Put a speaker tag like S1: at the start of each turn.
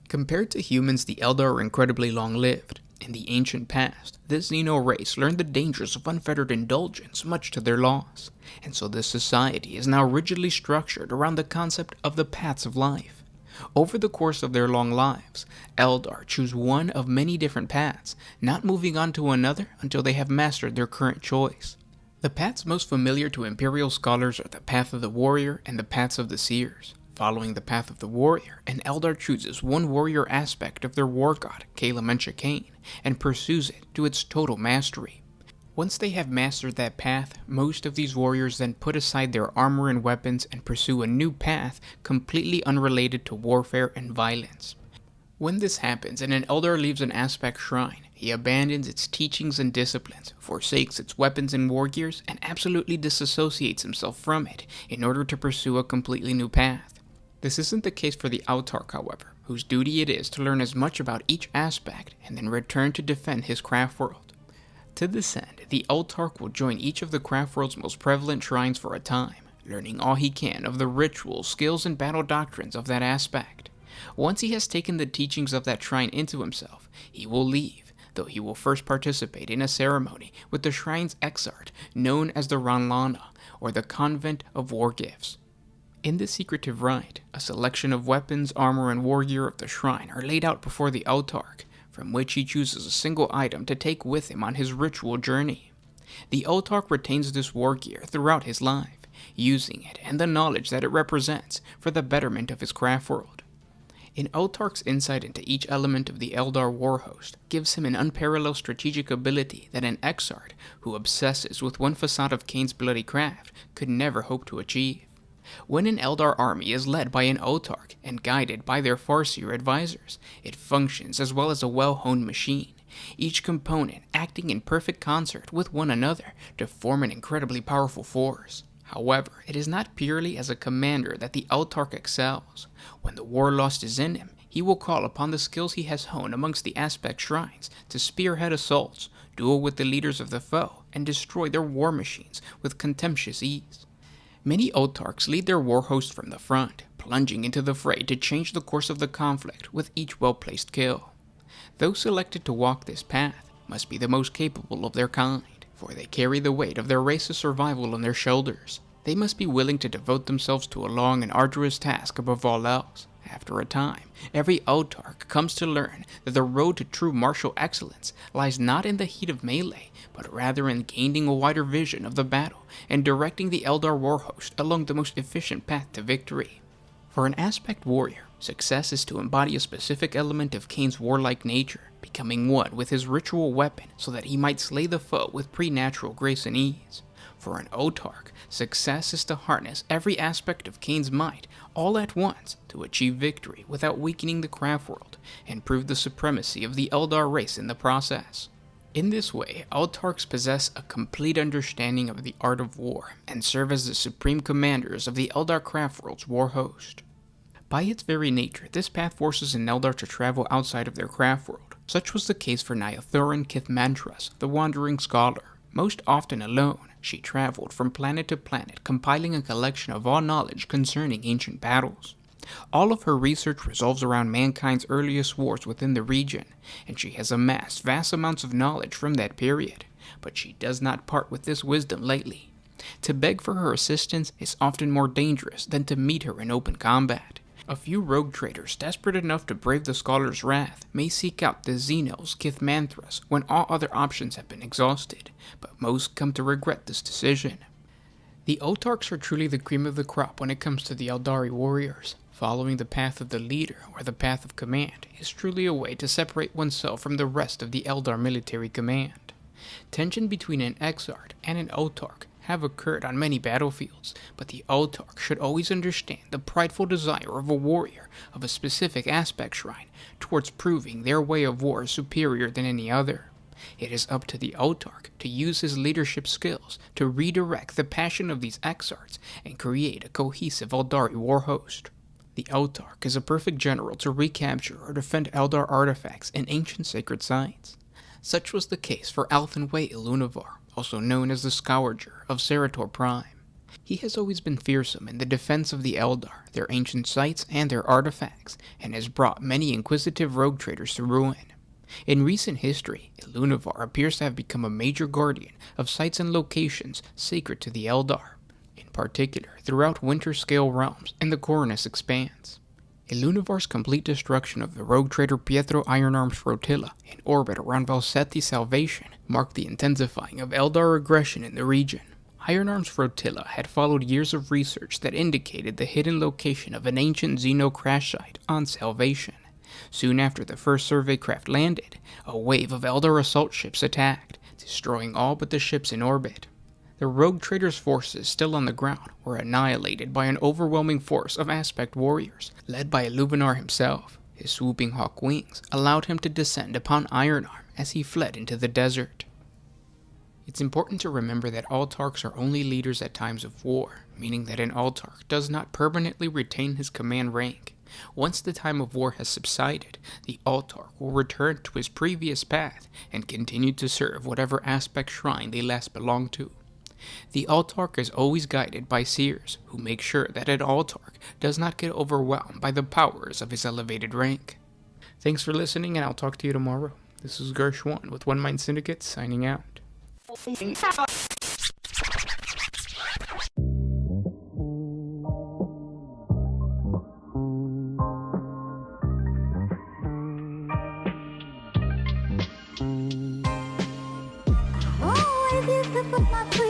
S1: Compared to humans, the Eldar are incredibly long-lived. In the ancient past, this Xeno race learned the dangers of unfettered indulgence much to their loss, and so this society is now rigidly structured around the concept of the paths of life. Over the course of their long lives, Eldar choose one of many different paths, not moving on to another until they have mastered their current choice. The paths most familiar to Imperial scholars are the Path of the Warrior and the Paths of the Seers. Following the Path of the Warrior, an Eldar chooses one warrior aspect of their war god, Kalamancha Kane, and pursues it to its total mastery. Once they have mastered that path, most of these warriors then put aside their armor and weapons and pursue a new path completely unrelated to warfare and violence. When this happens and an Eldar leaves an aspect shrine, he abandons its teachings and disciplines, forsakes its weapons and war gears, and absolutely disassociates himself from it in order to pursue a completely new path. This isn't the case for the Autarch, however, whose duty it is to learn as much about each aspect and then return to defend his craft world. To this end, the Autarch will join each of the craft world's most prevalent shrines for a time, learning all he can of the rituals, skills, and battle doctrines of that aspect. Once he has taken the teachings of that shrine into himself, he will leave, though he will first participate in a ceremony with the shrine's exarch, known as the Ranlana, or the Convent of War Gifts. In this secretive rite, a selection of weapons, armor, and war gear of the shrine are laid out before the Autarch, from which he chooses a single item to take with him on his ritual journey. The Autarch retains this war gear throughout his life, using it and the knowledge that it represents for the betterment of his craft world. An Autarch's insight into each element of the Eldar war host gives him an unparalleled strategic ability that an exarch who obsesses with one facade of Kane's bloody craft could never hope to achieve. When an Eldar army is led by an Autarch and guided by their Farseer advisors, it functions as well as a well-honed machine, each component acting in perfect concert with one another to form an incredibly powerful force. However, it is not purely as a commander that the Autarch excels. When the warlust is in him, he will call upon the skills he has honed amongst the aspect shrines to spearhead assaults, duel with the leaders of the foe, and destroy their war machines with contemptuous ease. Many Autarchs lead their war host from the front, plunging into the fray to change the course of the conflict with each well-placed kill. Those selected to walk this path must be the most capable of their kind, for they carry the weight of their race's survival on their shoulders. They must be willing to devote themselves to a long and arduous task above all else. After a time, every Autarch comes to learn that the road to true martial excellence lies not in the heat of melee, but rather in gaining a wider vision of the battle and directing the Eldar war host along the most efficient path to victory. For an aspect warrior, success is to embody a specific element of Kane's warlike nature, becoming one with his ritual weapon so that he might slay the foe with preternatural grace and ease. For an Autarch, success is to harness every aspect of Kane's might all at once to achieve victory without weakening the craft world and prove the supremacy of the Eldar race in the process. In this way, Autarchs possess a complete understanding of the art of war and serve as the supreme commanders of the Eldar craft world's war host. By its very nature, this path forces an Eldar to travel outside of their craft world. Such was the case for Nyathurin Kithmantras, the Wandering Scholar. Most often alone, she traveled from planet to planet, compiling a collection of all knowledge concerning ancient battles. All of her research revolves around mankind's earliest wars within the region, and she has amassed vast amounts of knowledge from that period, but she does not part with this wisdom lightly. To beg for her assistance is often more dangerous than to meet her in open combat. A few rogue traders desperate enough to brave the scholar's wrath may seek out the Xenos Kithmantras when all other options have been exhausted, but most come to regret this decision. The Autarchs are truly the cream of the crop when it comes to the Eldari warriors. Following the path of the leader, or the path of command, is truly a way to separate oneself from the rest of the Eldar military command. Tension between an exarch and an Autarch have occurred on many battlefields, but the Autarch should always understand the prideful desire of a warrior of a specific aspect shrine towards proving their way of war superior than any other. It is up to the Autarch to use his leadership skills to redirect the passion of these exarchs and create a cohesive Eldari war host. The Autarch is a perfect general to recapture or defend Eldar artifacts and ancient sacred sites. Such was the case for Althen Way Ilunavar, also known as the Scourger of Serator Prime. He has always been fearsome in the defense of the Eldar, their ancient sites, and their artifacts, and has brought many inquisitive rogue traders to ruin. In recent history, Ilunavar appears to have become a major guardian of sites and locations sacred to the Eldar, in particular throughout Winter-scale realms and the Cornus Expanse. Ilunavar's complete destruction of the rogue trader Pietro Ironarm's flotilla in orbit around Valsetti's salvation marked the intensifying of Eldar aggression in the region. Ironarm's flotilla had followed years of research that indicated the hidden location of an ancient Xeno crash site on Salvation. Soon after the first survey craft landed, a wave of Eldar assault ships attacked, destroying all but the ships in orbit. The rogue trader's forces still on the ground were annihilated by an overwhelming force of aspect warriors, led by Iluvanar himself. His swooping hawk wings allowed him to descend upon Ironarm as he fled into the desert. It's important to remember that Autarchs are only leaders at times of war, meaning that an Autarch does not permanently retain his command rank. Once the time of war has subsided, the Autarch will return to his previous path and continue to serve whatever aspect shrine they last belonged to. The Autarch is always guided by seers, who make sure that an Autarch does not get overwhelmed by the powers of his elevated rank. Thanks for listening, and I'll talk to you tomorrow. This is Gersh1 with One Mind Syndicate, signing out.
S2: Oh, I did the